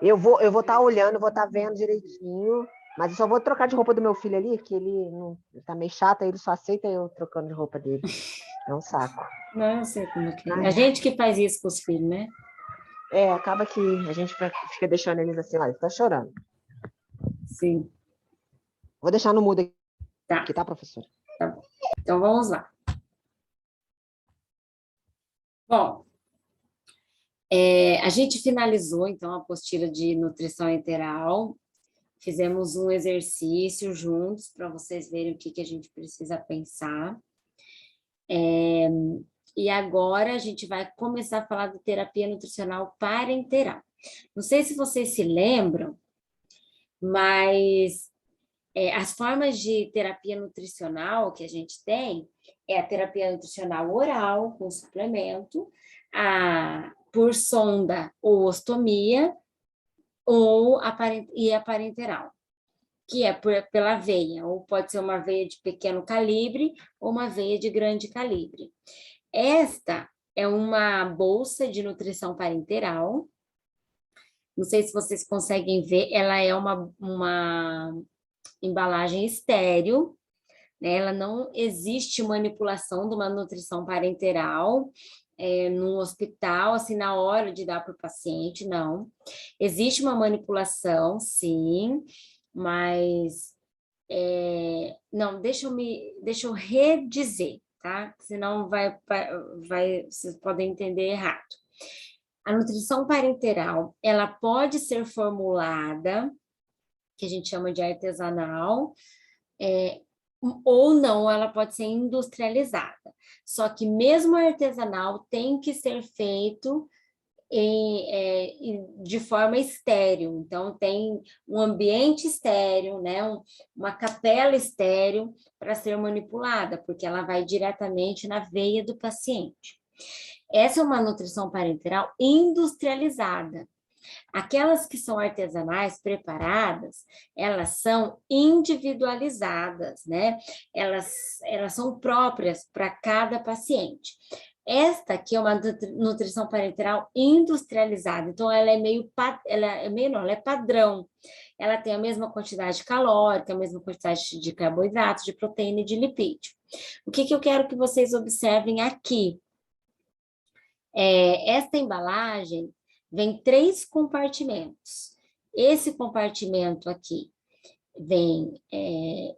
Eu vou estar olhando, vou estar vendo direitinho, mas eu só vou trocar de roupa do meu filho ali, que ele não, ele tá meio chato, aí ele só aceita eu trocando de roupa dele. É um saco. Não, eu sei como é que é. A Ai, gente que faz isso com os filhos, né? acaba que a gente fica deixando eles assim, olha, tá chorando. Sim, Vou deixar no mudo tá, aqui, tá, professora? tá bom. Então, vamos lá. Bom, a gente finalizou, então, a apostila de nutrição enteral. Fizemos um exercício juntos para vocês verem o que a gente precisa pensar. E agora a gente vai começar a falar de terapia nutricional parenteral. Não sei se vocês se lembram, mas as formas de terapia nutricional que a gente tem é a terapia nutricional oral, com suplemento, por sonda ou ostomia, ou a parenteral, que é pela veia, ou pode ser uma veia de pequeno calibre ou uma veia de grande calibre. Esta é uma bolsa de nutrição parenteral. Não sei se vocês conseguem ver, ela é uma embalagem estéril, né? Ela não existe manipulação de uma nutrição parenteral num hospital, assim, na hora de dar para o paciente, não. Existe uma manipulação, sim, mas não, deixa eu redizer, tá? Senão vocês podem entender errado. A nutrição parenteral, ela pode ser formulada, que a gente chama de artesanal, ou não, ela pode ser industrializada. Só que mesmo artesanal tem que ser feito de forma estéril. Então, tem um ambiente estéril, né? Uma capela estéril para ser manipulada, porque ela vai diretamente na veia do paciente. Essa é uma nutrição parenteral industrializada. Aquelas que são artesanais, preparadas, elas são individualizadas, né? Elas são próprias para cada paciente. Esta aqui é uma nutrição parenteral industrializada, então ela é padrão. Ela tem a mesma quantidade calórica, a mesma quantidade de carboidratos, de proteína e de lipídio. O que eu quero que vocês observem aqui? Esta embalagem vem 3 compartimentos. Esse compartimento aqui vem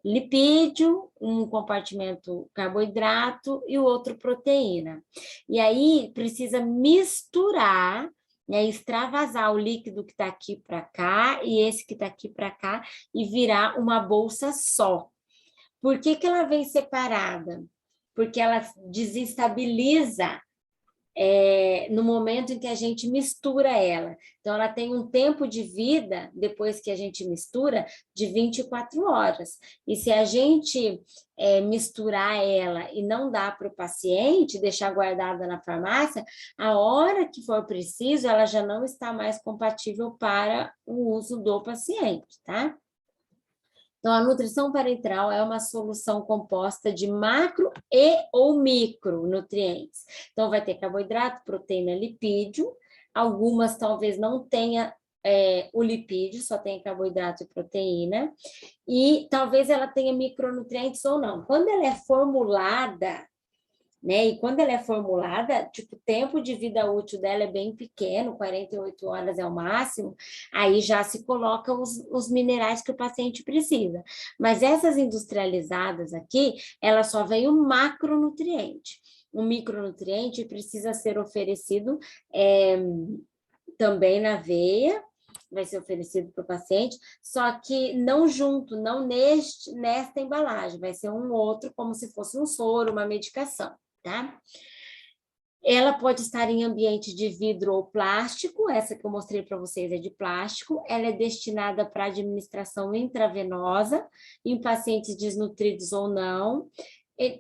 lipídio, um compartimento carboidrato e o outro proteína. E aí precisa misturar, né, extravasar o líquido que está aqui para cá e esse que está aqui para cá e virar uma bolsa só. Por que ela vem separada? Porque ela desestabiliza no momento em que a gente mistura ela. Então, ela tem um tempo de vida, depois que a gente mistura, de 24 horas. E se a gente misturar ela e não dar para o paciente, deixar guardada na farmácia, a hora que for preciso, ela já não está mais compatível para o uso do paciente, tá? Então, a nutrição parenteral é uma solução composta de macro e ou micronutrientes. Então, vai ter carboidrato, proteína, lipídio. Algumas talvez não tenha o lipídio, só tem carboidrato e proteína. E talvez ela tenha micronutrientes ou não. Quando ela é formulada, né? E quando ela é formulada, tipo, o tempo de vida útil dela é bem pequeno, 48 horas é o máximo, aí já se coloca os minerais que o paciente precisa. Mas essas industrializadas aqui, ela só vem o macronutriente. O micronutriente precisa ser oferecido também na veia, vai ser oferecido para o paciente, só que não junto, não nesta embalagem, vai ser um outro, como se fosse um soro, uma medicação. Tá? Ela pode estar em ambiente de vidro ou plástico, essa que eu mostrei para vocês é de plástico, ela é destinada para administração intravenosa, em pacientes desnutridos ou não,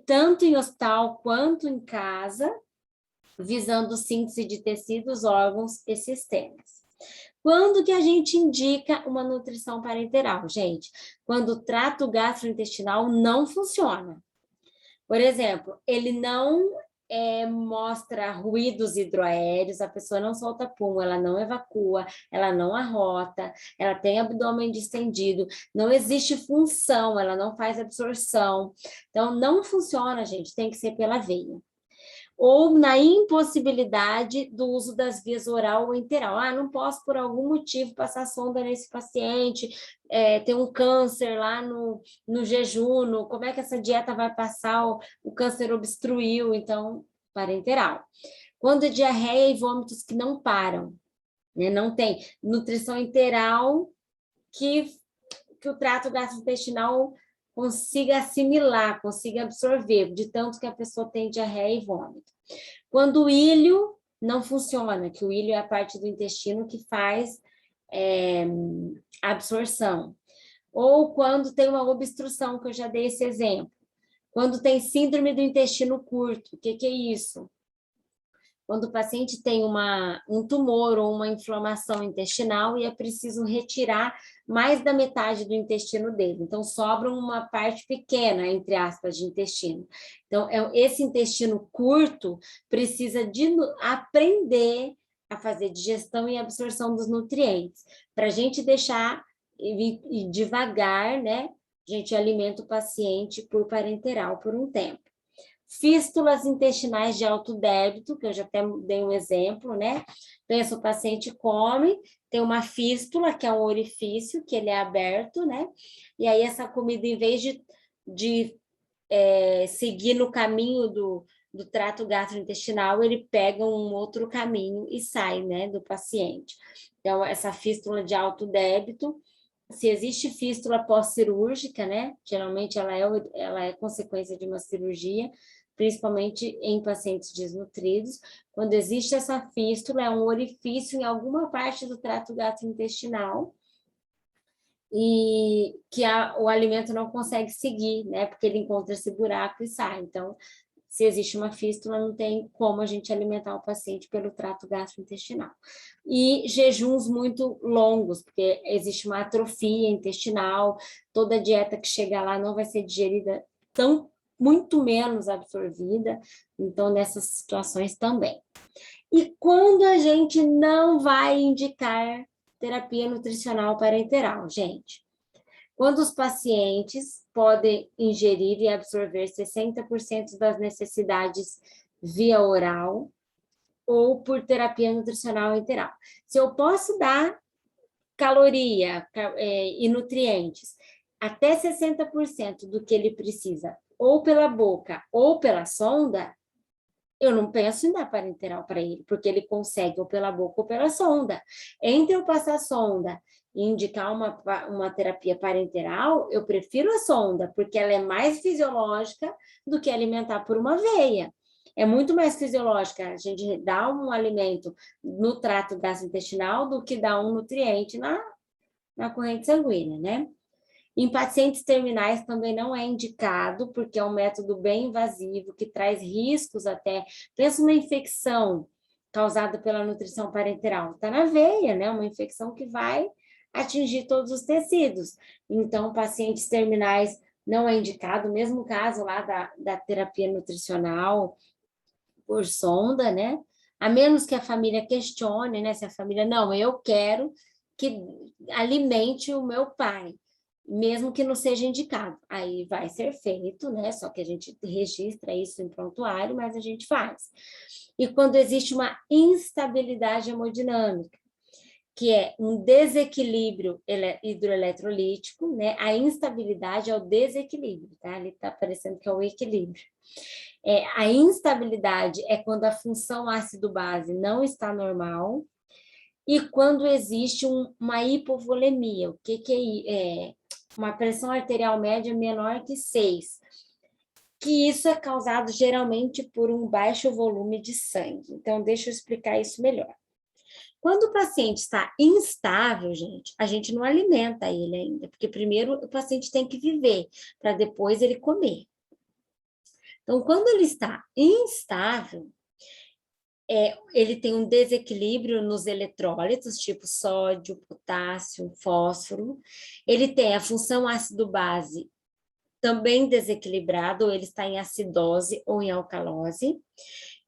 tanto em hospital quanto em casa, visando síntese de tecidos, órgãos e sistemas. Quando que a gente indica uma nutrição parenteral, gente? Quando o trato gastrointestinal não funciona. Por exemplo, ele não mostra ruídos hidroaéreos, a pessoa não solta pum, ela não evacua, ela não arrota, ela tem abdômen distendido, não existe função, ela não faz absorção. Então, não funciona, gente, tem que ser pela veia. Ou na impossibilidade do uso das vias oral ou enteral. Ah, não posso, por algum motivo, passar sonda nesse paciente, tem um câncer lá no jejum, como é que essa dieta vai passar? O câncer obstruiu, então, parenteral. Quando é diarreia e vômitos que não param, né? Não tem nutrição enteral que o trato gastrointestinal consiga assimilar, consiga absorver, de tanto que a pessoa tem diarreia e vômito. Quando o ilho não funciona, que o ilho é a parte do intestino que faz a absorção. Ou quando tem uma obstrução, que eu já dei esse exemplo. Quando tem síndrome do intestino curto, o que é isso? Quando o paciente tem um tumor ou uma inflamação intestinal e é preciso retirar mais da metade do intestino dele. Então, sobra uma parte pequena, entre aspas, de intestino. Então, esse intestino curto precisa aprender a fazer digestão e absorção dos nutrientes, para a gente deixar e devagar, né? A gente alimenta o paciente por parenteral por um tempo. Fístulas intestinais de alto débito, que eu já até dei um exemplo, né? Pensa, o paciente come, tem uma fístula, que é um orifício, que ele é aberto, né? E aí essa comida, em vez de seguir no caminho do trato gastrointestinal, ele pega um outro caminho e sai, né, do paciente. Então, essa fístula de alto débito, se existe fístula pós-cirúrgica, né? Geralmente ela é consequência de uma cirurgia, principalmente em pacientes desnutridos. Quando existe essa fístula, é um orifício em alguma parte do trato gastrointestinal e que o alimento não consegue seguir, né? Porque ele encontra esse buraco e sai. Então, se existe uma fístula, não tem como a gente alimentar o paciente pelo trato gastrointestinal. E jejuns muito longos, porque existe uma atrofia intestinal, toda dieta que chega lá não vai ser digerida muito menos absorvida, então nessas situações também. E quando a gente não vai indicar terapia nutricional parenteral, gente? Quando os pacientes podem ingerir e absorver 60% das necessidades via oral ou por terapia nutricional enteral. Se eu posso dar caloria e nutrientes até 60% do que ele precisa, ou pela boca ou pela sonda, eu não penso em dar parenteral para ele, porque ele consegue ou pela boca ou pela sonda. Entre eu passar sonda e indicar uma terapia parenteral, eu prefiro a sonda, porque ela é mais fisiológica do que alimentar por uma veia. É muito mais fisiológica a gente dar um alimento no trato gastrointestinal do que dar um nutriente na corrente sanguínea, né? Em pacientes terminais também não é indicado, porque é um método bem invasivo, que traz riscos até. Pensa uma infecção causada pela nutrição parenteral. Está na veia, né? Uma infecção que vai atingir todos os tecidos. Então, pacientes terminais não é indicado, mesmo caso lá da terapia nutricional por sonda, né? A menos que a família questione, né? Se a família, não, eu quero que alimente o meu pai, mesmo que não seja indicado. Aí vai ser feito, né? Só que a gente registra isso em prontuário, mas a gente faz. E quando existe uma instabilidade hemodinâmica, que é um desequilíbrio hidroeletrolítico, né? A instabilidade é o desequilíbrio, tá? Ali tá aparecendo que é o equilíbrio. A instabilidade é quando a função ácido-base não está normal e quando existe uma hipovolemia. O que é? Uma pressão arterial média menor que 6, que isso é causado geralmente por um baixo volume de sangue. Então, deixa eu explicar isso melhor. Quando o paciente está instável, gente, a gente não alimenta ele ainda, porque primeiro o paciente tem que viver, para depois ele comer. Então, quando ele está instável, ele tem um desequilíbrio nos eletrólitos, tipo sódio, potássio, fósforo. Ele tem a função ácido-base também desequilibrada, ou ele está em acidose ou em alcalose.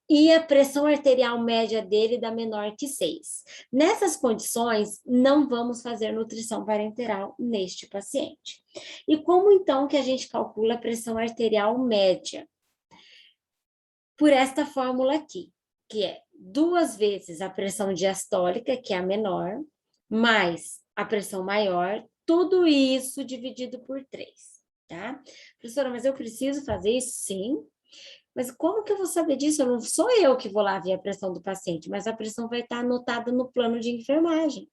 e a pressão arterial média dele dá menor que 6. Nessas condições, não vamos fazer nutrição parenteral neste paciente. E como então que a gente calcula a pressão arterial média? Por esta fórmula aqui, que é 2 vezes a pressão diastólica, que é a menor, mais a pressão maior, tudo isso dividido por 3, tá? Professora, mas eu preciso fazer isso? Sim. Mas como que eu vou saber disso? Não sou eu que vou lá ver a pressão do paciente, mas a pressão vai estar anotada no plano de enfermagem.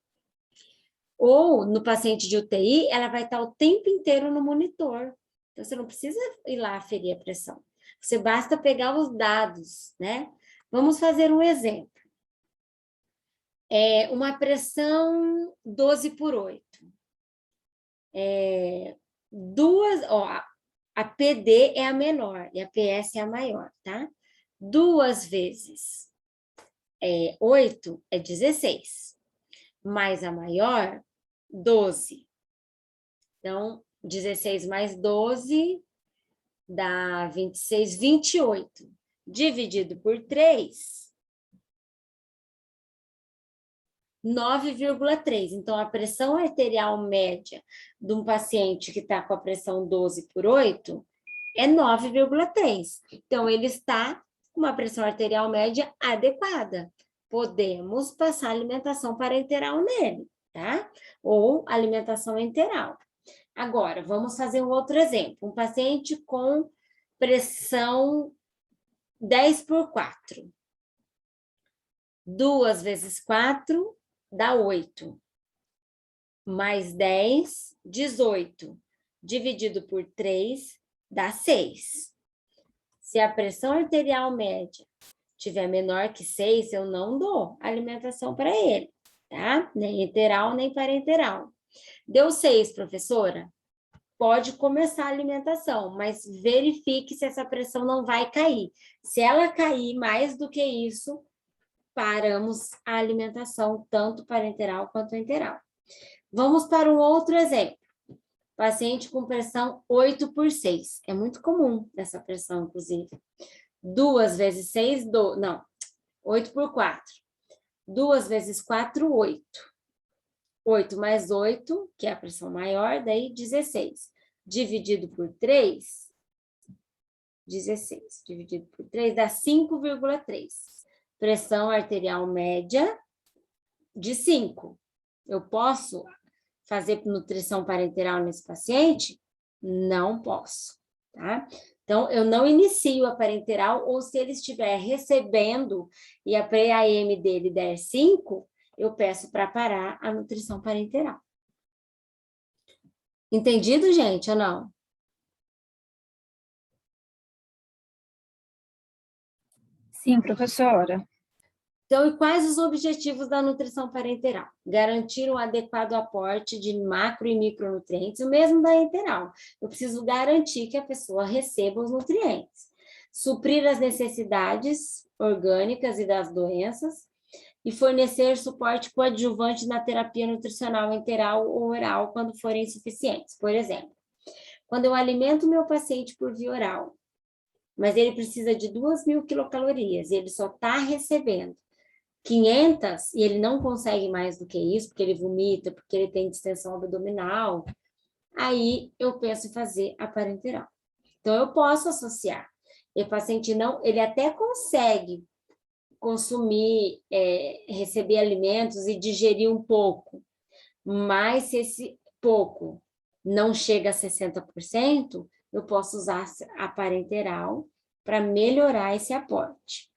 Ou no paciente de UTI, ela vai estar o tempo inteiro no monitor. Então, você não precisa ir lá aferir a pressão. Você basta pegar os dados, né? Vamos fazer um exemplo. Uma pressão 12 por 8. A PD é a menor e a PS é a maior, tá? 2 vezes 8 é 16, mais a maior, 12. Então, 16 mais 12 dá 26, 28. Dividido por 3, 9,3. Então, a pressão arterial média de um paciente que está com a pressão 12 por 8 é 9,3. Então, ele está com uma pressão arterial média adequada. Podemos passar alimentação parenteral nele, tá? Ou alimentação enteral. Agora, vamos fazer um outro exemplo. Um paciente com pressão 10 por 4. 2 vezes 4 dá 8. Mais 10, 18. Dividido por 3, dá 6. Se a pressão arterial média tiver menor que 6, eu não dou alimentação para ele, tá? Nem enteral, nem parenteral. Deu 6, professora? Pode começar a alimentação, mas verifique se essa pressão não vai cair. Se ela cair mais do que isso, paramos a alimentação, tanto parenteral quanto enteral. Vamos para um outro exemplo. Paciente com pressão 8 por 6. É muito comum essa pressão, inclusive. 2 vezes 6, 8 por 4. 2 vezes 4, 8. 8 mais 8, que é a pressão maior, daí 16. Dividido por 3, 16. Dividido por 3 dá 5,3. Pressão arterial média de 5. Eu posso fazer nutrição parenteral nesse paciente? Não posso, tá? Então, eu não inicio a parenteral, ou se ele estiver recebendo e a pré-AM dele der 5, eu peço para parar a nutrição parenteral. Entendido, gente, ou não? Sim, professora. Então, e quais os objetivos da nutrição parenteral? Garantir um adequado aporte de macro e micronutrientes, o mesmo da enteral. Eu preciso garantir que a pessoa receba os nutrientes. Suprir as necessidades orgânicas e das doenças, e fornecer suporte coadjuvante na terapia nutricional enteral ou oral quando forem insuficientes. Por exemplo, quando eu alimento meu paciente por via oral, mas ele precisa de 2.000 quilocalorias e ele só está recebendo 500 e ele não consegue mais do que isso, porque ele vomita, porque ele tem distensão abdominal, aí eu penso em fazer a parenteral. Então, eu posso associar. E o paciente não, ele até consegue consumir, receber alimentos e digerir um pouco, mas se esse pouco não chega a 60%, eu posso usar a parenteral para melhorar esse aporte.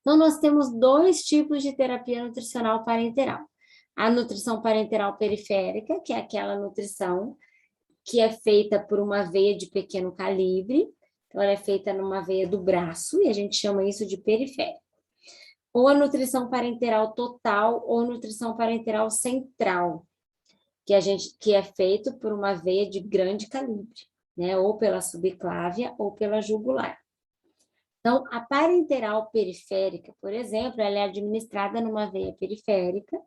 Então, nós temos 2 tipos de terapia nutricional parenteral. A nutrição parenteral periférica, que é aquela nutrição que é feita por uma veia de pequeno calibre, então ela é feita numa veia do braço, e a gente chama isso de periférico. Ou a nutrição parenteral total, ou nutrição parenteral central, que é feito por uma veia de grande calibre, né? Ou pela subclávia ou pela jugular. Então, a parenteral periférica, por exemplo, ela é administrada numa veia periférica,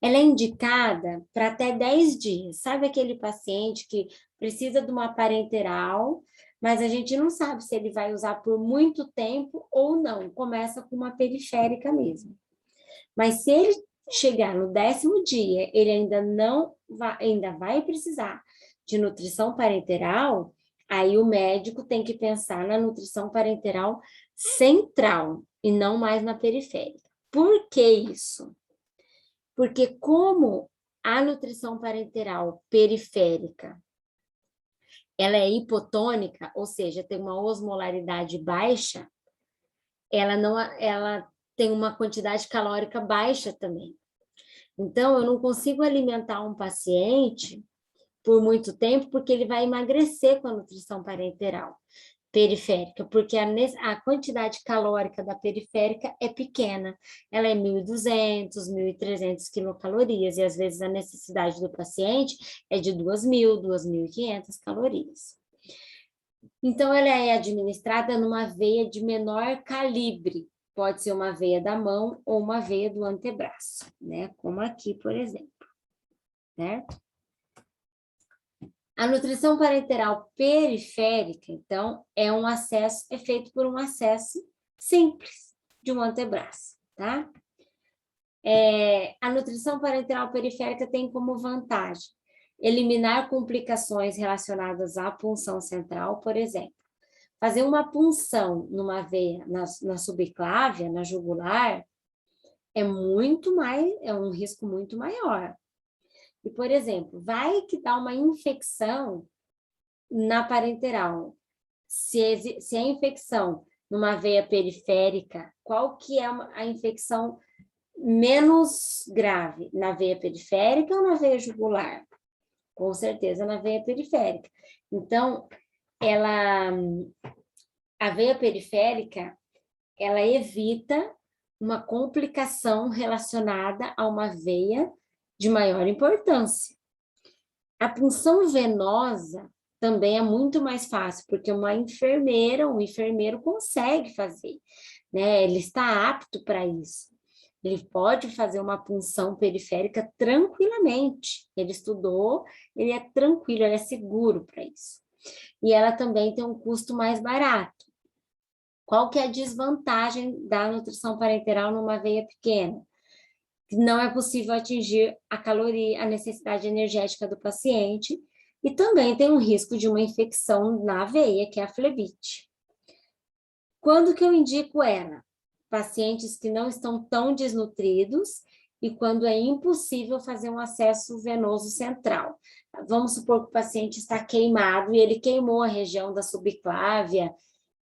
ela é indicada para até 10 dias. Sabe aquele paciente que precisa de uma parenteral, mas a gente não sabe se ele vai usar por muito tempo ou não. Começa com uma periférica mesmo. Mas se ele chegar no 10º dia, ele ainda vai precisar de nutrição parenteral, aí o médico tem que pensar na nutrição parenteral central e não mais na periférica. Por que isso? Porque como a nutrição parenteral periférica, ela é hipotônica, ou seja, tem uma osmolaridade baixa, ela tem uma quantidade calórica baixa também. Então, eu não consigo alimentar um paciente por muito tempo, porque ele vai emagrecer com a nutrição parenteral periférica, porque a quantidade calórica da periférica é pequena, ela é 1.200, 1.300 quilocalorias, e às vezes a necessidade do paciente é de 2.000, 2.500 calorias. Então, ela é administrada numa veia de menor calibre, pode ser uma veia da mão ou uma veia do antebraço, né? Como aqui, por exemplo, certo? A nutrição parenteral periférica, então, é feito por um acesso simples de um antebraço, tá? A nutrição parenteral periférica tem como vantagem eliminar complicações relacionadas à punção central, por exemplo. Fazer uma punção numa veia, na subclávia, na jugular, é um risco muito maior. E, por exemplo, vai que dá uma infecção na parenteral. Se a infecção numa veia periférica, qual que é a infecção menos grave? Na veia periférica ou na veia jugular? Com certeza na veia periférica. Então, a veia periférica, ela evita uma complicação relacionada a uma veia de maior importância. A punção venosa também é muito mais fácil, porque uma enfermeira, um enfermeiro consegue fazer, né? Ele está apto para isso. Ele pode fazer uma punção periférica tranquilamente. Ele estudou, ele é tranquilo, ele é seguro para isso. E ela também tem um custo mais barato. Qual que é a desvantagem da nutrição parenteral numa veia pequena? Não é possível atingir a necessidade energética do paciente, e também tem um risco de uma infecção na veia, que é a flebite. Quando que eu indico ela? Pacientes que não estão tão desnutridos e quando é impossível fazer um acesso venoso central. Vamos supor que o paciente está queimado e ele queimou a região da subclávia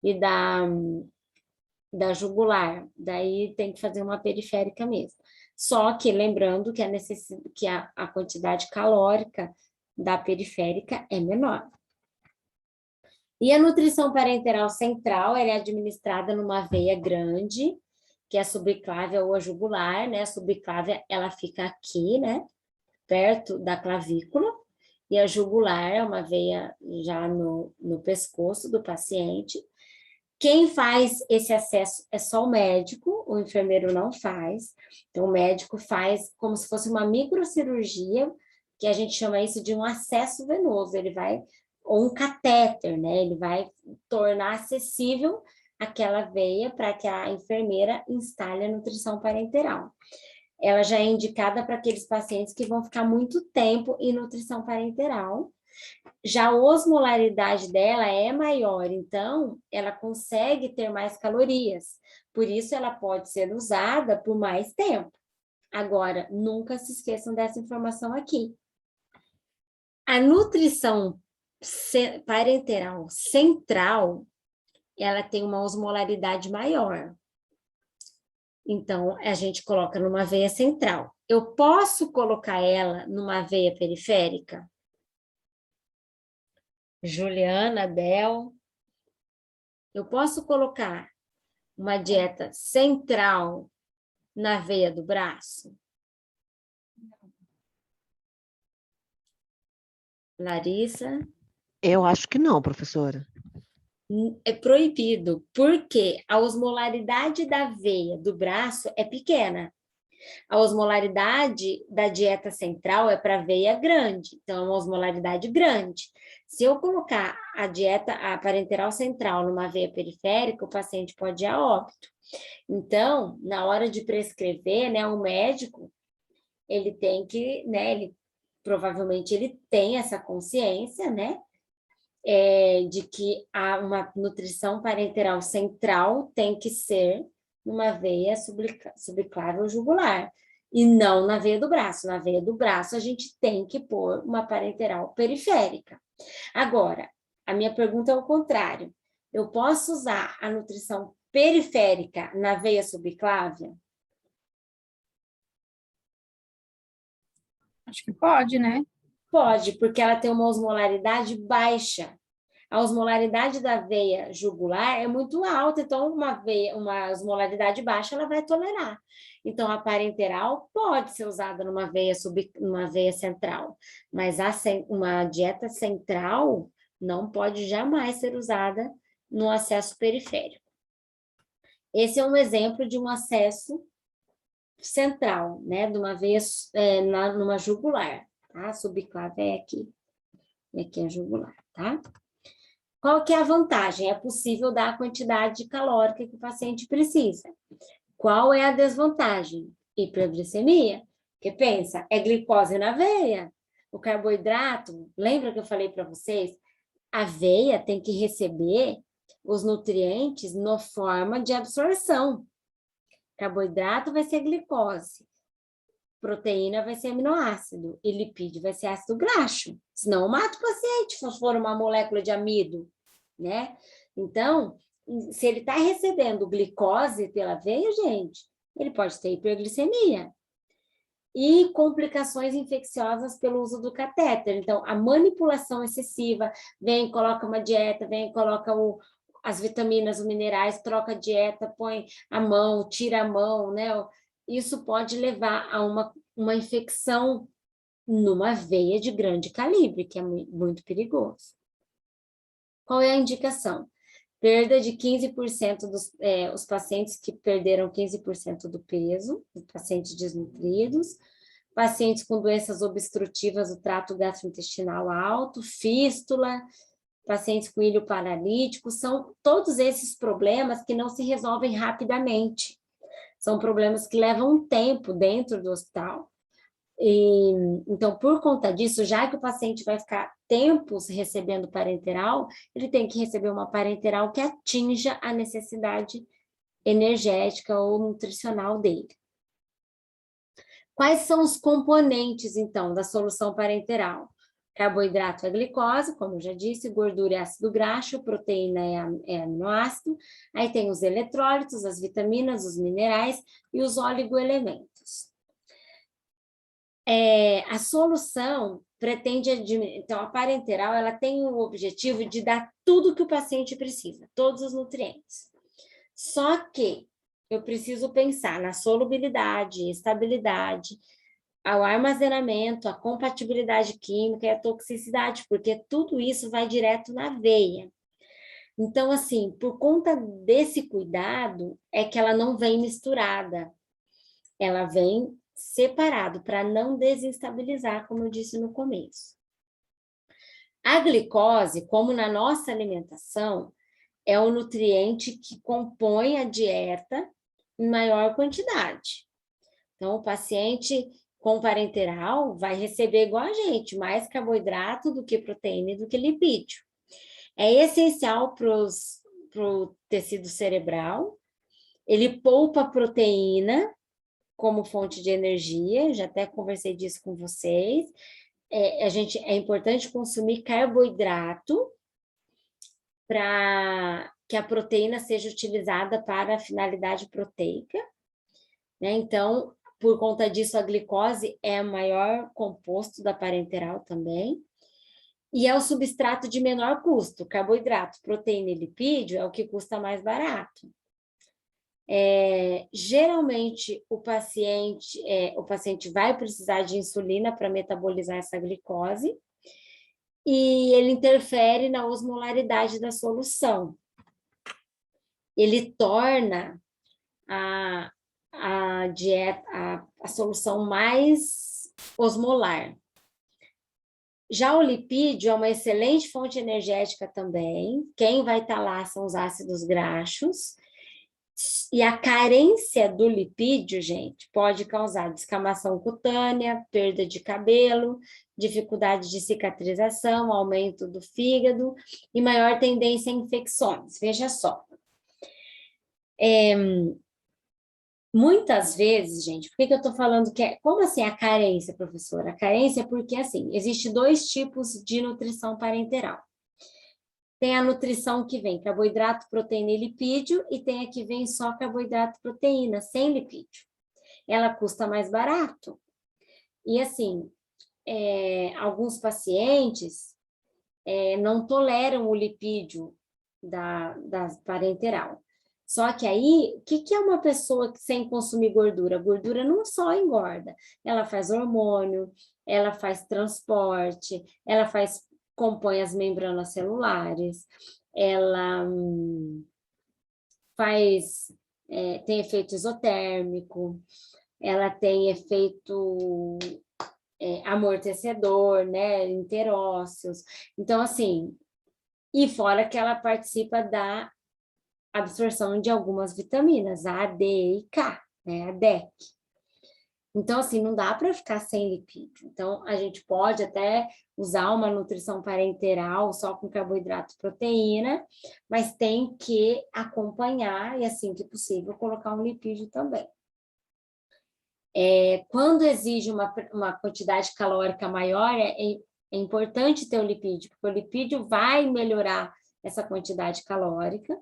e da jugular, daí tem que fazer uma periférica mesmo. Só que lembrando que a quantidade calórica da periférica é menor. E a nutrição parenteral central, ela é administrada numa veia grande, que é a subclávia ou a jugular, né? A subclávia, ela fica aqui, né? Perto da clavícula, e a jugular é uma veia já no pescoço do paciente. Quem faz esse acesso é só o médico, o enfermeiro não faz. Então, o médico faz como se fosse uma microcirurgia, que a gente chama isso de um acesso venoso. Ou um catéter, né? Ele vai tornar acessível aquela veia para que a enfermeira instale a nutrição parenteral. Ela já é indicada para aqueles pacientes que vão ficar muito tempo em nutrição parenteral. Já a osmolaridade dela é maior, então ela consegue ter mais calorias. Por isso, ela pode ser usada por mais tempo. Agora, nunca se esqueçam dessa informação aqui. A nutrição parenteral central, ela tem uma osmolaridade maior. Então, a gente coloca numa veia central. Eu posso colocar ela numa veia periférica? Juliana, Del, eu posso colocar uma dieta central na veia do braço? Larissa? Eu acho que não, professora. É proibido, porque a osmolaridade da veia do braço é pequena. A osmolaridade da dieta central é para veia grande, então é uma osmolaridade grande. Se eu colocar a parenteral central numa veia periférica, o paciente pode ir a óbito. Então, na hora de prescrever, né, o médico, ele tem que, né, provavelmente ele tem essa consciência, né, de que uma nutrição parenteral central tem que ser numa veia subclave ou jugular, e não na veia do braço. Na veia do braço, a gente tem que pôr uma parenteral periférica. Agora, a minha pergunta é o contrário. Eu posso usar a nutrição periférica na veia subclávia? Acho que pode, né? Pode, porque ela tem uma osmolaridade baixa. A osmolaridade da veia jugular é muito alta, então uma osmolaridade baixa ela vai tolerar. Então, a parenteral pode ser usada numa veia central, mas uma dieta central não pode jamais ser usada no acesso periférico. Esse é um exemplo de um acesso central, né, de uma veia numa jugular, tá? A subclave é aqui, e aqui é a jugular, tá? Qual que é a vantagem? É possível dar a quantidade calórica que o paciente precisa. Qual é a desvantagem? Hiperglicemia. Porque pensa, é glicose na veia. O carboidrato, lembra que eu falei para vocês? A veia tem que receber os nutrientes na forma de absorção. Carboidrato vai ser glicose. Proteína vai ser aminoácido e lipídio vai ser ácido graxo. Senão eu mato o paciente se for uma molécula de amido, né? Então, se ele está recebendo glicose pela veia, gente, ele pode ter hiperglicemia. E complicações infecciosas pelo uso do catéter. Então, a manipulação excessiva, vem, coloca uma dieta, vem, coloca as vitaminas, os minerais, troca a dieta, põe a mão, tira a mão, né? Isso pode levar a uma infecção numa veia de grande calibre, que é muito perigoso. Qual é a indicação? Perda de 15% os pacientes que perderam 15% do peso, os pacientes desnutridos, pacientes com doenças obstrutivas do trato gastrointestinal alto, fístula, pacientes com ilho paralítico, são todos esses problemas que não se resolvem rapidamente. São problemas que levam um tempo dentro do hospital. Então, por conta disso, já que o paciente vai ficar tempos recebendo parenteral, ele tem que receber uma parenteral que atinja a necessidade energética ou nutricional dele. Quais são os componentes, então, da solução parenteral? Carboidrato é glicose, como eu já disse, gordura é ácido graxo, proteína é aminoácido, aí tem os eletrólitos, as vitaminas, os minerais e os oligoelementos. A solução pretende, então a parenteral, ela tem o objetivo de dar tudo que o paciente precisa, todos os nutrientes. Só que eu preciso pensar na solubilidade, estabilidade, ao armazenamento, a compatibilidade química e a toxicidade, porque tudo isso vai direto na veia. Então, assim, por conta desse cuidado, é que ela não vem misturada, ela vem separado para não desestabilizar, como eu disse no começo. A glicose, como na nossa alimentação, é o nutriente que compõe a dieta em maior quantidade. Então, o paciente com parenteral vai receber igual a gente, mais carboidrato do que proteína e do que lipídio. É essencial para o tecido cerebral, ele poupa proteína como fonte de energia, já até conversei disso com vocês. É importante consumir carboidrato para que a proteína seja utilizada para a finalidade proteica, né? Então, por conta disso, a glicose é o maior composto da parenteral também, e é o substrato de menor custo. Carboidrato, proteína e lipídio é o que custa mais barato. Geralmente, o paciente vai precisar de insulina para metabolizar essa glicose, e ele interfere na osmolaridade da solução. Ele torna a a solução mais osmolar. Já o lipídio é uma excelente fonte energética também. Quem vai estar lá são os ácidos graxos. E a carência do lipídio, gente, pode causar descamação cutânea, perda de cabelo, dificuldade de cicatrização, aumento do fígado e maior tendência a infecções. Veja só. Muitas vezes, gente, por que eu estou falando que é... Como assim a carência, professora? A carência é porque, assim, existe 2 tipos de nutrição parenteral. Tem a nutrição que vem carboidrato, proteína e lipídio, e tem a que vem só carboidrato e proteína, sem lipídio. Ela custa mais barato. E, assim, alguns pacientes não toleram o lipídio da parenteral. Só que aí, o que é uma pessoa sem consumir gordura? A gordura não só engorda, ela faz hormônio, ela faz transporte, ela compõe as membranas celulares, ela tem efeito isotérmico, ela tem efeito amortecedor, né, interósseos. Então, assim, e fora que ela participa da absorção de algumas vitaminas, A, D e K, né, a DEC. Então, assim, não dá para ficar sem lipídio. Então, a gente pode até usar uma nutrição parenteral só com carboidrato e proteína, mas tem que acompanhar e, assim que possível, colocar um lipídio também. Quando exige uma quantidade calórica maior, é importante ter o lipídio, porque o lipídio vai melhorar essa quantidade calórica.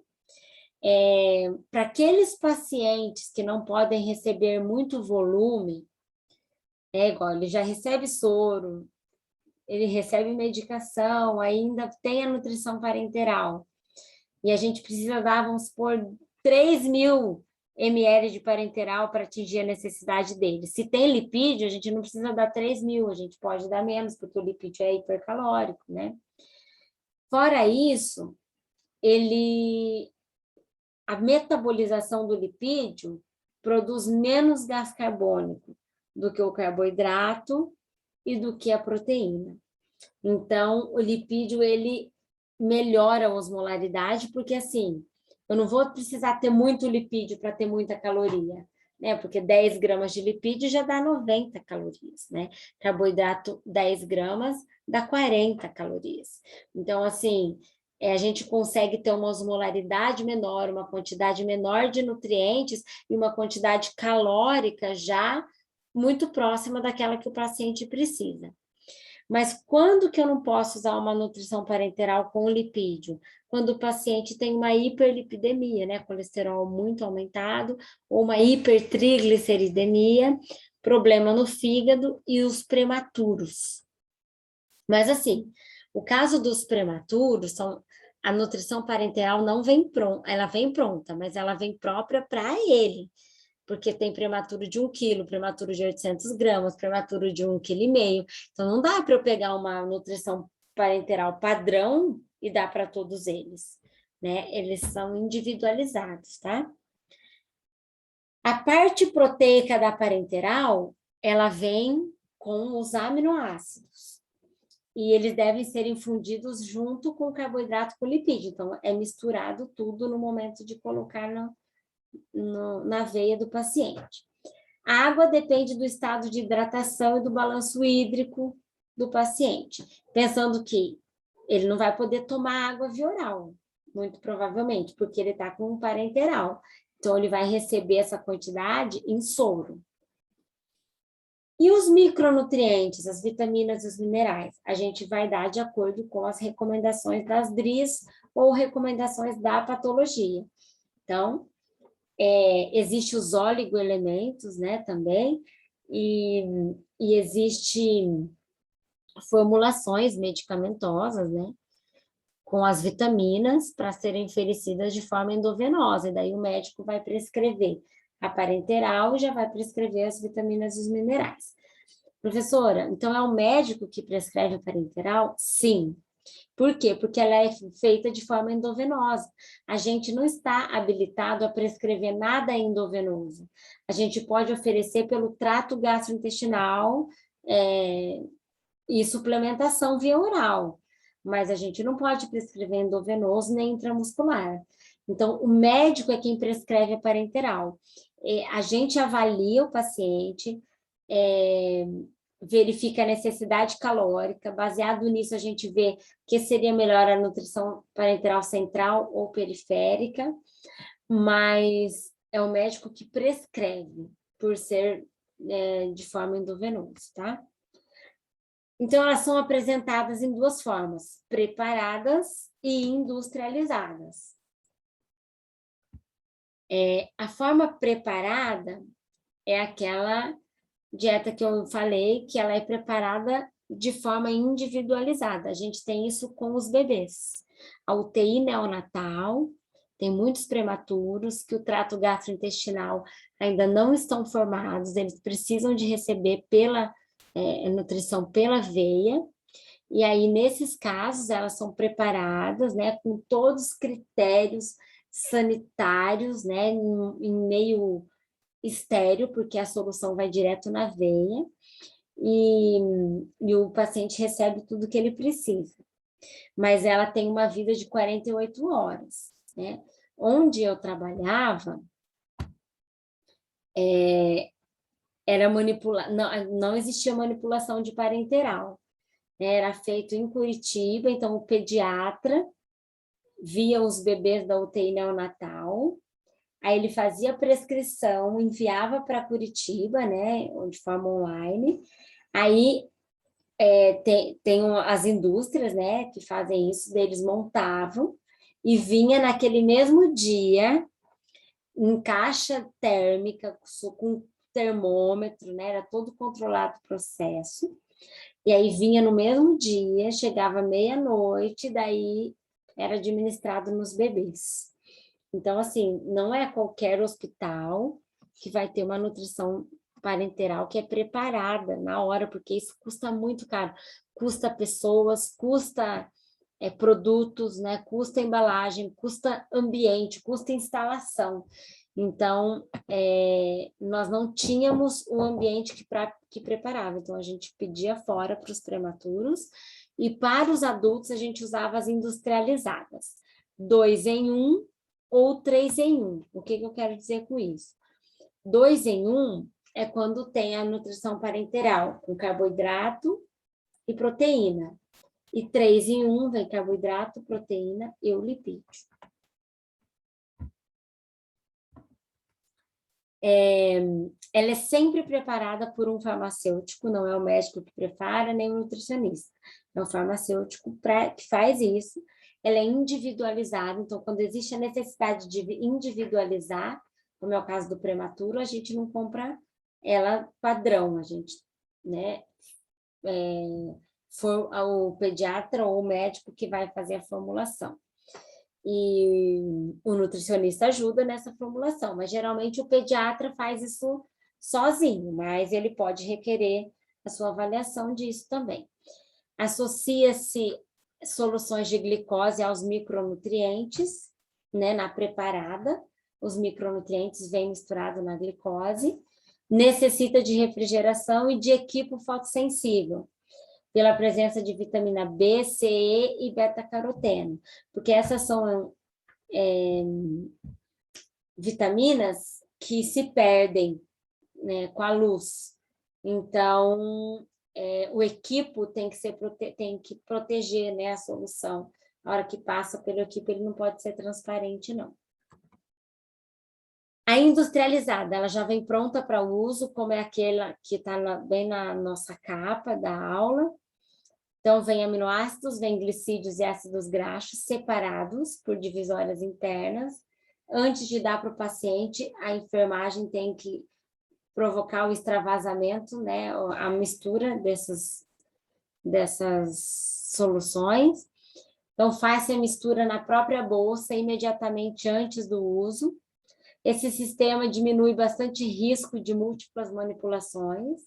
Para aqueles pacientes que não podem receber muito volume, igual ele já recebe soro, ele recebe medicação, ainda tem a nutrição parenteral, e a gente precisa dar, vamos supor, 3.000 ml de parenteral para atingir a necessidade dele. Se tem lipídio, a gente não precisa dar 3.000, a gente pode dar menos, porque o lipídio é hipercalórico, né? Fora isso, a metabolização do lipídio produz menos gás carbônico do que o carboidrato e do que a proteína. Então, o lipídio, ele melhora a osmolaridade, porque assim, eu não vou precisar ter muito lipídio para ter muita caloria, né? Porque 10 gramas de lipídio já dá 90 calorias, né? Carboidrato, 10 gramas, dá 40 calorias. Então, assim, a gente consegue ter uma osmolaridade menor, uma quantidade menor de nutrientes e uma quantidade calórica já muito próxima daquela que o paciente precisa. Mas quando que eu não posso usar uma nutrição parenteral com lipídio? Quando o paciente tem uma hiperlipidemia, né? Colesterol muito aumentado, ou uma hipertrigliceridemia, problema no fígado e os prematuros. Mas assim, o caso dos prematuros, a nutrição parenteral não vem pronta, ela vem pronta, mas ela vem própria para ele. Porque tem prematuro de 1 quilo, prematuro de 800 gramas, prematuro de 1,5 kg. Então, não dá para eu pegar uma nutrição parenteral padrão e dar para todos eles, né? Eles são individualizados, tá? A parte proteica da parenteral, ela vem com os aminoácidos. E eles devem ser infundidos junto com o carboidrato com lipídio. Então, é misturado tudo no momento de colocar na veia do paciente. A água depende do estado de hidratação e do balanço hídrico do paciente, pensando que ele não vai poder tomar água via oral, muito provavelmente, porque ele está com um parenteral. Então, ele vai receber essa quantidade em soro. E os micronutrientes, as vitaminas e os minerais, a gente vai dar de acordo com as recomendações das DRIs ou recomendações da patologia. Então, existe os oligoelementos, né, também, e existe formulações medicamentosas, né, com as vitaminas para serem oferecidas de forma endovenosa, e daí o médico vai prescrever a parenteral e já vai prescrever as vitaminas e os minerais. Professora, então é o médico que prescreve a parenteral? Sim. Por quê? Porque ela é feita de forma endovenosa. A gente não está habilitado a prescrever nada endovenoso. A gente pode oferecer pelo trato gastrointestinal e suplementação via oral, mas a gente não pode prescrever endovenoso nem intramuscular. Então, o médico é quem prescreve a parenteral. A gente avalia o paciente, verifica a necessidade calórica, baseado nisso a gente vê que seria melhor a nutrição parenteral central ou periférica, mas é o médico que prescreve, por ser de forma endovenosa, tá? Então, elas são apresentadas em duas formas, preparadas e industrializadas. A forma preparada é aquela dieta que eu falei, que ela é preparada de forma individualizada. A gente tem isso com os bebês. A UTI neonatal, tem muitos prematuros que o trato gastrointestinal ainda não estão formados, eles precisam de receber nutrição pela veia, e aí, nesses casos, elas são preparadas, né, com todos os critérios sanitários, né, em meio estéril, porque a solução vai direto na veia, e o paciente recebe tudo que ele precisa. Mas ela tem uma vida de 48 horas, né? Onde eu trabalhava, não existia manipulação de parenteral. Era feito em Curitiba, então o pediatra via os bebês da UTI neonatal, aí ele fazia a prescrição, enviava para Curitiba, né, de forma online. Aí tem as indústrias, né, que fazem isso, eles montavam e vinha naquele mesmo dia em caixa térmica, com termômetro, né, era todo controlado o processo. E aí vinha no mesmo dia, chegava meia-noite, daí era administrado nos bebês. Então, assim, não é qualquer hospital que vai ter uma nutrição parenteral que é preparada na hora, porque isso custa muito caro. Custa pessoas, custa produtos, né? Custa embalagem, custa ambiente, custa instalação. Então, nós não tínhamos o ambiente que preparava. Então, a gente pedia fora para os prematuros e para os adultos a gente usava as industrializadas. 2 em 1 ou 3 em 1. O que eu quero dizer com isso? 2 em 1 é quando tem a nutrição parenteral, com carboidrato e proteína. E 3 em 1 vem carboidrato, proteína e o lipídio. Ela é sempre preparada por um farmacêutico, não é o médico que prepara, nem o nutricionista. É o farmacêutico que faz isso. Ela é individualizada, então, quando existe a necessidade de individualizar, como é o caso do prematuro, a gente não compra ela padrão, a gente, né, for o pediatra ou o médico que vai fazer a formulação. E o nutricionista ajuda nessa formulação, mas geralmente o pediatra faz isso sozinho, mas ele pode requerer a sua avaliação disso também. Associa-se soluções de glicose aos micronutrientes, né, na preparada, os micronutrientes vêm misturados na glicose, necessita de refrigeração e de equipo fotossensível, pela presença de vitamina B, C, E e beta-caroteno, porque essas são vitaminas que se perdem, né, com a luz. Então, o equipo tem que proteger, né, a solução. A hora que passa pelo equipo, ele não pode ser transparente, não. A industrializada, ela já vem pronta para uso, como é aquela que está bem na nossa capa da aula. Então, vem aminoácidos, vem glicídios e ácidos graxos separados por divisórias internas. Antes de dar para o paciente, a enfermagem tem que provocar o extravasamento, né, a mistura dessas soluções. Então, faz a mistura na própria bolsa imediatamente antes do uso. Esse sistema diminui bastante risco de múltiplas manipulações.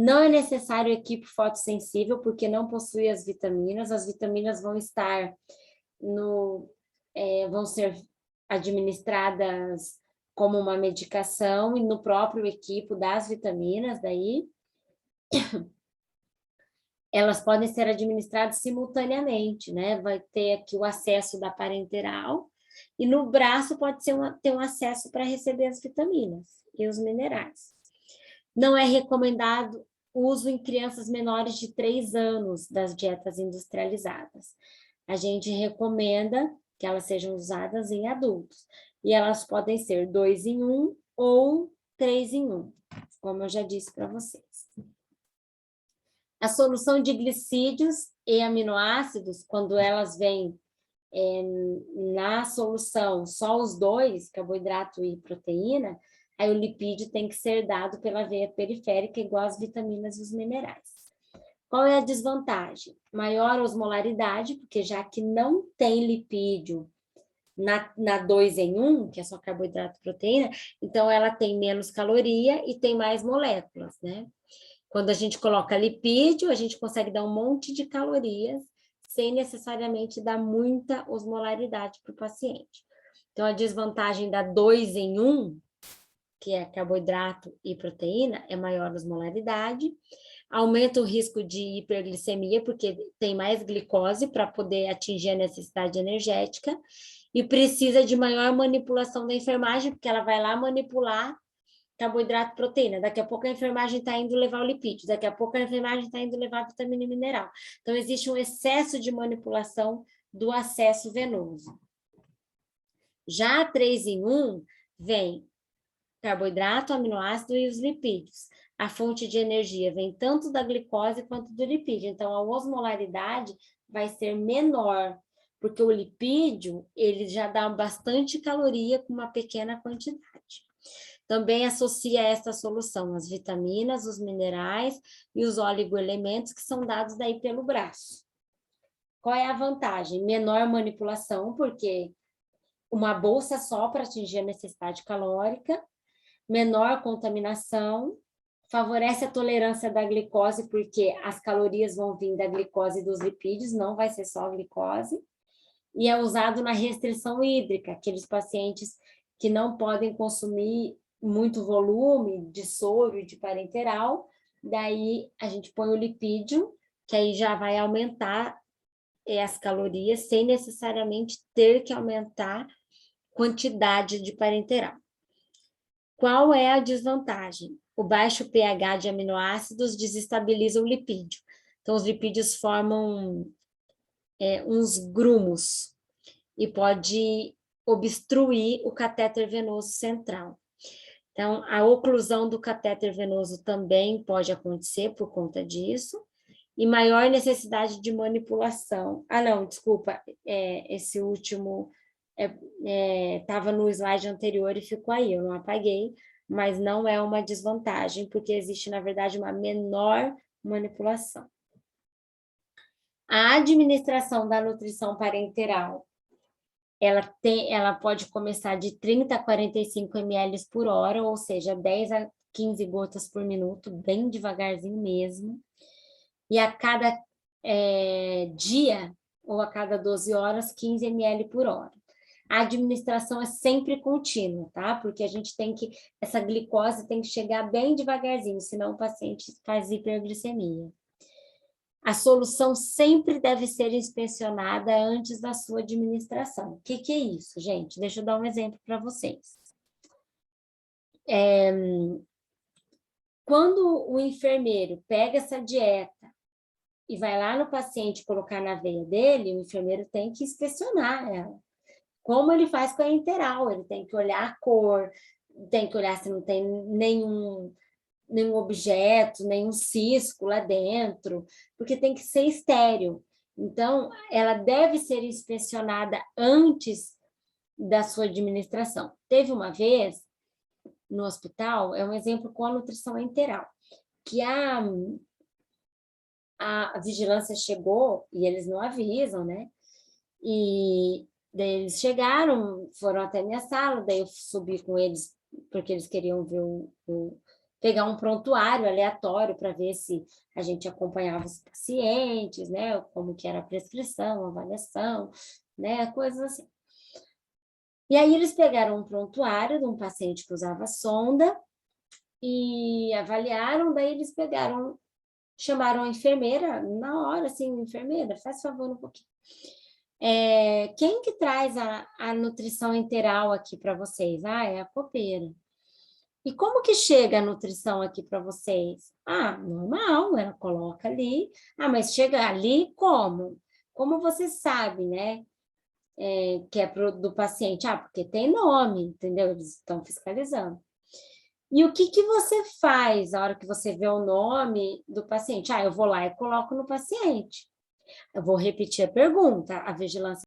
Não é necessário equipe fotossensível, porque não possui as vitaminas vão estar vão ser administradas como uma medicação e no próprio equipo das vitaminas, daí elas podem ser administradas simultaneamente, né? Vai ter aqui o acesso da parenteral e no braço pode ter um acesso para receber as vitaminas e os minerais. Não é recomendado uso em crianças menores de 3 anos das dietas industrializadas. A gente recomenda que elas sejam usadas em adultos. E elas podem ser 2 em 1 ou 3 em 1, como eu já disse para vocês. A solução de glicídios e aminoácidos, quando elas vêm na solução só os dois, carboidrato e proteína, aí o lipídio tem que ser dado pela veia periférica, igual as vitaminas e os minerais. Qual é a desvantagem? Maior osmolaridade, porque já que não tem lipídio na 2 em 1, que é só carboidrato e proteína, então ela tem menos caloria e tem mais moléculas, né? Quando a gente coloca lipídio, a gente consegue dar um monte de calorias sem necessariamente dar muita osmolaridade para o paciente. Então, a desvantagem da 2 em 1, que é carboidrato e proteína, é maior osmolaridade, aumenta o risco de hiperglicemia, porque tem mais glicose para poder atingir a necessidade energética, e precisa de maior manipulação da enfermagem, porque ela vai lá manipular carboidrato e proteína. Daqui a pouco a enfermagem está indo levar o lipídio, daqui a pouco a enfermagem está indo levar a vitamina e mineral. Então, existe um excesso de manipulação do acesso venoso. Já a 3 em 1 vem carboidrato, aminoácido e os lipídios. A fonte de energia vem tanto da glicose quanto do lipídio. Então, a osmolaridade vai ser menor, porque o lipídio, ele já dá bastante caloria com uma pequena quantidade. Também associa a essa solução as vitaminas, os minerais e os oligoelementos que são dados daí pelo braço. Qual é a vantagem? Menor manipulação, porque uma bolsa só para atingir a necessidade calórica, menor contaminação, favorece a tolerância da glicose, porque as calorias vão vir da glicose e dos lipídios, não vai ser só a glicose, e é usado na restrição hídrica, aqueles pacientes que não podem consumir muito volume de soro e de parenteral, daí a gente põe o lipídio, que aí já vai aumentar as calorias, sem necessariamente ter que aumentar quantidade de parenteral. Qual é a desvantagem? O baixo pH de aminoácidos desestabiliza o lipídio. Então, os lipídios formam uns grumos e pode obstruir o catéter venoso central. Então, a oclusão do catéter venoso também pode acontecer por conta disso, e maior necessidade de manipulação. Ah, não, desculpa, esse último estava no slide anterior e ficou aí, eu não apaguei, mas não é uma desvantagem, porque existe, na verdade, uma menor manipulação. A administração da nutrição parenteral, ela pode começar de 30 a 45 ml por hora, ou seja, 10 a 15 gotas por minuto, bem devagarzinho mesmo. E a cada dia, ou a cada 12 horas, 15 ml por hora. A administração é sempre contínua, tá? Porque a gente essa glicose tem que chegar bem devagarzinho, senão o paciente faz hiperglicemia. A solução sempre deve ser inspecionada antes da sua administração. O que é isso, gente? Deixa eu dar um exemplo para vocês. Quando o enfermeiro pega essa dieta e vai lá no paciente colocar na veia dele, o enfermeiro tem que inspecionar ela. Como ele faz com a enteral, ele tem que olhar a cor, tem que olhar se não tem nenhum objeto, nenhum cisco lá dentro, porque tem que ser estéril. Então, ela deve ser inspecionada antes da sua administração. Teve uma vez, no hospital, é um exemplo com a nutrição enteral, que a vigilância chegou, e eles não avisam, né? E daí eles chegaram, foram até minha sala, daí eu subi com eles, porque eles queriam ver pegar um prontuário aleatório para ver se a gente acompanhava os pacientes, né? Como que era a prescrição, a avaliação, né? Coisas assim. E aí eles pegaram um prontuário de um paciente que usava sonda e avaliaram, daí eles chamaram a enfermeira, na hora, assim, enfermeira, faz favor um pouquinho. Quem que traz a nutrição enteral aqui para vocês? É a copeira. E como que chega a nutrição aqui para vocês? Normal, ela coloca ali. Mas chega ali como? Como você sabe, né? Que é do paciente? Porque tem nome, entendeu? Eles estão fiscalizando. E o que você faz na hora que você vê o nome do paciente? Eu vou lá e coloco no paciente. Eu vou repetir a pergunta. A vigilância